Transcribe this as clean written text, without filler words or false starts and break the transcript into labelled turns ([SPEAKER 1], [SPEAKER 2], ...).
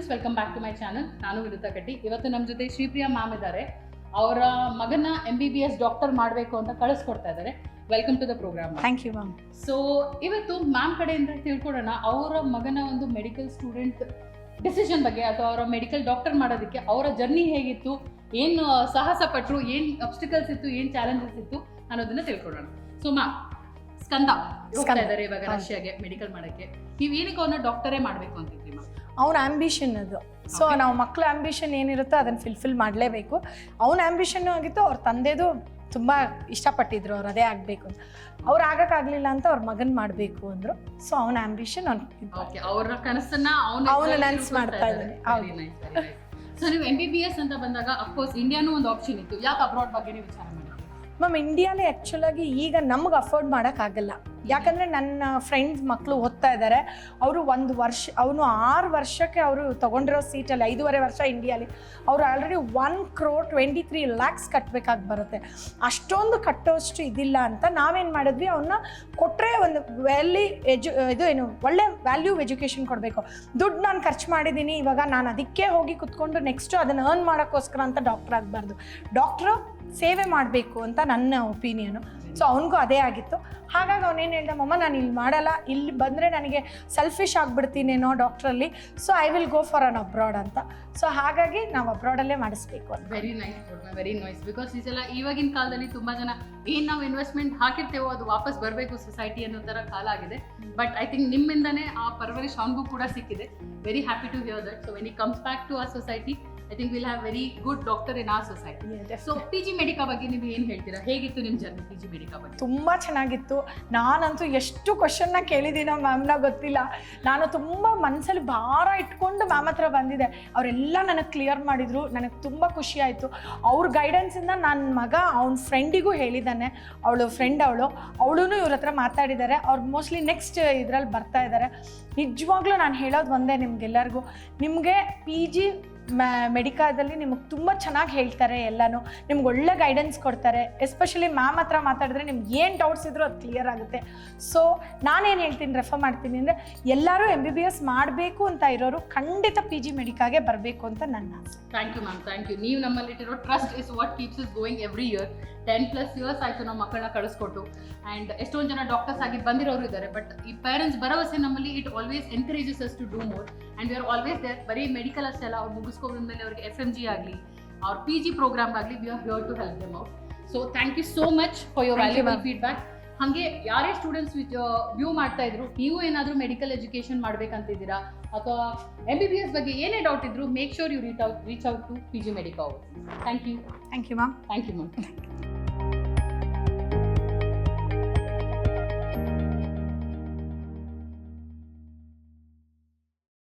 [SPEAKER 1] Students, welcome back to my channel. ನಾನು ವಿರುತಾ ಕಟ್ಟಿ. ಇವತ್ತು ನಮ್ಮ ಜೊತೆ ಶ್ರೀಪ್ರಿಯಾ ಮ್ಯಾಮ್ ಇದ್ದಾರೆ. ಅವರ ಮಗನ MBBS ಡಾಕ್ಟರ್ ಮಾಡಬೇಕು ಅಂತ ಕಳಿಸ್ಕೊಡ್ತಾ ಇದ್ದಾರೆ. Welcome to the programme.
[SPEAKER 2] Thank you ma'am.
[SPEAKER 1] So ಇವತ್ತು ಮ್ಯಾಮ್ ಕಡೆಯಿಂದ ತಿಳ್ಕೊಡೋಣ ಅವರ ಮಗನ ಒಂದು ಮೆಡಿಕಲ್ ಸ್ಟೂಡೆಂಟ್ ಡಿಸಿಷನ್ ಬಗ್ಗೆ ಅಥವಾ ಅವರ ಮೆಡಿಕಲ್ ಡಾಕ್ಟರ್ ಮಾಡೋದಕ್ಕೆ ಅವರ ಜರ್ನಿ ಹೇಗಿತ್ತು, ಏನು ಸಾಹಸ ಪಟ್ಟರು, ಏನು ಅಬ್ಸ್ಟಿಕಲ್ಸ್ ಇತ್ತು, ಏನು ಚಾಲೆಂಜಸ್ ಇತ್ತು ಅನ್ನೋದನ್ನ ತಿಳ್ಕೊಡೋಣ. ಸೊ ಮ್ಯಾಮ್, ಸ್ಕಂದ ಹೋಗ್ತಾ ಇದ್ದಾರೆ ಇವಾಗ ರಷ್ಯಾಗೆ ಮೆಡಿಕಲ್ ಮಾಡಕ್ಕೆ. ನೀವು ಏನಕ್ಕೆ ಅವನ್ನ ಡಾಕ್ಟರೇ ಮಾಡಬೇಕು ಅಂತಿದ್ರಿ ಮ್ಯಾಮ್?
[SPEAKER 2] ಅವನ ಆಂಬಿಷನ್ ಅದು. ಸೊ ನಾವು ಮಕ್ಕಳ ಆಂಬಿಷನ್ ಏನಿರುತ್ತೋ ಅದನ್ನು ಫುಲ್ಫಿಲ್ ಮಾಡಲೇಬೇಕು. ಅವನ ಆಂಬಿಷನ್ನು ಆಗಿತ್ತು, ಅವ್ರ ತಂದೆದು ತುಂಬ ಇಷ್ಟಪಟ್ಟಿದ್ರು ಅವ್ರು ಅದೇ ಆಗಬೇಕು ಅಂತ. ಅವ್ರು ಆಗಕ್ಕಾಗಲಿಲ್ಲ ಅಂತ ಅವ್ರ ಮಗನ್ ಮಾಡಬೇಕು ಅಂದರು. ಸೊ ಅವನ ಆಂಬಿಷನ್
[SPEAKER 1] ಅವರ ಕನಸನ್ನ
[SPEAKER 2] ಅವನು ನನಸು ಮಾಡ್ತಾ ಇದ್ದಾನೆ.
[SPEAKER 1] ಸೊ ನೀವು MBBS ಅಂತ ಬಂದಾಗ ಅಫ್ಕೋರ್ಸ್ ಇಂಡಿಯಾನೂ ಒಂದು ಆಪ್ಷನ್ ಇತ್ತು. ಯಾಕೆ ಅಬ್ರಾಡ್ ಬಗ್ಗೆ ನೀವು ವಿಚಾರ ಮಾಡಿದ್ರಿ?
[SPEAKER 2] ಮ್ಯಾಮ್, ಇಂಡಿಯಾನೇ ಆ್ಯಕ್ಚುಲಾಗಿ ಈಗ ನಮ್ಗೆ ಅಫೋರ್ಡ್ ಮಾಡೋಕ್ಕಾಗಲ್ಲ. ಯಾಕಂದರೆ ನನ್ನ ಫ್ರೆಂಡ್ಸ್ ಮಕ್ಕಳು ಓದ್ತಾ ಇದ್ದಾರೆ. ಅವರು 1 ವರ್ಷ, ಅವನು 6 ವರ್ಷಕ್ಕೆ ಅವರು ತೊಗೊಂಡಿರೋ ಸೀಟಲ್ಲಿ 5.5 ವರ್ಷ ಇಂಡಿಯಾಲಿ ಅವರು ಆಲ್ರೆಡಿ 1,23 lakhs ಕಟ್ಟಬೇಕಾಗಿ ಬರುತ್ತೆ. ಅಷ್ಟೊಂದು ಕಟ್ಟೋಷ್ಟು ಇದಿಲ್ಲ ಅಂತ ನಾವೇನು ಮಾಡಿದ್ವಿ, ಅವನ್ನ ಕೊಟ್ಟರೆ ಒಂದು ಒಳ್ಳೆ ವ್ಯಾಲ್ಯೂ ಎಜುಕೇಷನ್ ಕೊಡಬೇಕು. ದುಡ್ಡು ನಾನು ಖರ್ಚು ಮಾಡಿದ್ದೀನಿ, ಇವಾಗ ನಾನು ಅದಕ್ಕೆ ಹೋಗಿ ಕುತ್ಕೊಂಡು ನೆಕ್ಸ್ಟು ಅದನ್ನು ಅರ್ನ್ ಮಾಡೋಕ್ಕೋಸ್ಕರ ಅಂತ ಡಾಕ್ಟರ್ ಆಗಬಾರ್ದು. ಡಾಕ್ಟ್ರು ಸೇವೆ ಮಾಡಬೇಕು ಅಂತ ನನ್ನ ಒಪಿನಿಯನು. ಸೊ ಅವನಿಗೂ ಅದೇ ಆಗಿತ್ತು. ಹಾಗಾಗಿ ಅವನೇನು ಹೇಳ್ದೆ, ಮಮ್ಮ ನಾನು ಇಲ್ಲಿ ಮಾಡಲ್ಲ, ಇಲ್ಲಿ ಬಂದರೆ ನನಗೆ ಸೆಲ್ಫಿಶ್ ಆಗಿಬಿಡ್ತೀನೇನೋ ಡಾಕ್ಟ್ರಲ್ಲಿ, so I will go for an abroad ಅಂತ. ಸೊ ಹಾಗಾಗಿ ನಾವು ಅಬ್ರಾಡಲ್ಲೇ ಮಾಡಿಸ್ಬೇಕು ಅಂತ.
[SPEAKER 1] Very nice. ಬಿಕಾಸ್ ಇವಾಗಿನ ಕಾಲದಲ್ಲಿ ತುಂಬ ಜನ ಏನು ನಾವು ಇನ್ವೆಸ್ಟ್ಮೆಂಟ್ ಹಾಕಿರ್ತೇವೋ ಅದು ವಾಪಸ್ ಬರಬೇಕು ಸೊಸೈಟಿ ಅನ್ನೋ ಥರ ಕಾಲ ಆಗಿದೆ. ಬಟ್ ಐ ಥಿಂಕ್ ನಿಮ್ಮಿಂದನೇ ಆ ಪರ್ವರಿಶ್ ಅವನಿಗೂ ಕೂಡ ಸಿಕ್ಕಿದೆ. Very happy to hear that. So when he comes back to our society, I think we'll have very good doctor in our society. So PG Medica ಬಗ್ಗೆ ನೀವು ಏನು ಹೇಳ್ತೀರಾ? ಹೇಗಿತ್ತು ನಿಮ್ಮ ಜರ್ನಿ PG Medica ಬಗ್ಗೆ?
[SPEAKER 2] ತುಂಬ ಚೆನ್ನಾಗಿತ್ತು. ನಾನಂತೂ ಎಷ್ಟು ಕ್ವಶನ್ನ ಕೇಳಿದ್ದೀನೋ ಮ್ಯಾಮ್ನ ಗೊತ್ತಿಲ್ಲ. ನಾನು ತುಂಬ ಮನಸ್ಸಲ್ಲಿ ಭಾರ ಇಟ್ಕೊಂಡು ಮ್ಯಾಮ್ ಹತ್ರ ಬಂದಿದ್ದೆ. ಅವರೆಲ್ಲ ನನಗೆ ಕ್ಲಿಯರ್ ಮಾಡಿದರು. ನನಗೆ ತುಂಬ ಖುಷಿ ಆಯಿತು. ಅವ್ರ ಗೈಡೆನ್ಸಿಂದ ನನ್ನ ಮಗ ಅವನ ಫ್ರೆಂಡಿಗೂ ಹೇಳಿದ್ದಾನೆ. ಅವಳು ಇವ್ರ ಹತ್ರ ಮಾತಾಡಿದ್ದಾರೆ. ಅವ್ರು ಮೋಸ್ಟ್ಲಿ ನೆಕ್ಸ್ಟ್ ಇದರಲ್ಲಿ ಬರ್ತಾ ಇದ್ದಾರೆ. ನಿಜವಾಗ್ಲೂ ನಾನು ಹೇಳೋದು ಒಂದೇ ನಿಮ್ಗೆಲ್ಲರಿಗೂ, ನಿಮಗೆ PG ಮೆಡಿಕಾದಲ್ಲಿ ನಿಮಗೆ ತುಂಬ ಚೆನ್ನಾಗಿ ಹೇಳ್ತಾರೆ. ಎಲ್ಲನೂ ನಿಮ್ಗೆ ಒಳ್ಳೆ ಗೈಡೆನ್ಸ್ ಕೊಡ್ತಾರೆ. ಎಸ್ಪೆಷಲಿ ಮ್ಯಾಮ್ ಹತ್ರ ಮಾತಾಡಿದ್ರೆ ನಿಮ್ಗೆ ಏನು ಡೌಟ್ಸ್ ಇದ್ರೂ ಅದು ಕ್ಲಿಯರ್ ಆಗುತ್ತೆ. ಸೊ ನಾನೇನು ಹೇಳ್ತೀನಿ, ರೆಫರ್ ಮಾಡ್ತೀನಿ ಅಂದರೆ ಎಲ್ಲರೂ MBBS ಮಾಡಬೇಕು ಅಂತ ಇರೋರು ಖಂಡಿತ PG ಮೆಡಿಕಾಗೆ ಬರಬೇಕು ಅಂತ ನನ್ನ ಆಸೆ.
[SPEAKER 1] Thank you ma'am, thank you. ನೀವು ನಮ್ಮಲ್ಲಿಟ್ಟಿರೋ trust is what keeps us going every year. 10+ years ಆಯಿತು ನಾವು ಮಕ್ಕಳನ್ನ ಕಳಿಸ್ಕೊಟ್ಟು. ಆ್ಯಂಡ್ ಎಷ್ಟೊಂದು ಜನ ಡಾಕ್ಟರ್ಸ್ ಆಗಿ ಬಂದಿರೋರು ಇದ್ದಾರೆ. ಬಟ್ ಈ ಪೇರೆಂಟ್ಸ್ ಭರವಸೆ ನಮ್ಮಲ್ಲಿ it always encourages us to do more and we are always there. ಬರೀ ಮೆಡಿಕಲ್ ಅಷ್ಟೇ ಅಲ್ಲ, ಅವ್ರು ಮುಗಿಸ್ಕೊಂಡ್ಮೇಲೆ ಅವ್ರಿಗೆ FMG ಆಗಲಿ ಅವ್ರ PG ಪ್ರೋಗ್ರಾಮ್ ಆಗಲಿ, we are here to help them out. So thank you so much for your valuable feedback. ಹಾಗೆ ಯಾರೇ ಸ್ಟೂಡೆಂಟ್ಸ್ ವ್ಯೂ ಮಾಡ್ತಾ ಇದ್ರು, ನೀವು ಏನಾದರೂ ಮೆಡಿಕಲ್ ಎಜುಕೇಷನ್ ಮಾಡಬೇಕಂತಿದ್ದೀರಾ ಅಥವಾ MBBS ಬಗ್ಗೆ ಏನೇ ಡೌಟ್ ಇದ್ರು, make sure you reach out to PG Medica. Thank you.
[SPEAKER 2] Thank you ma'am.
[SPEAKER 1] Thank you ma'am.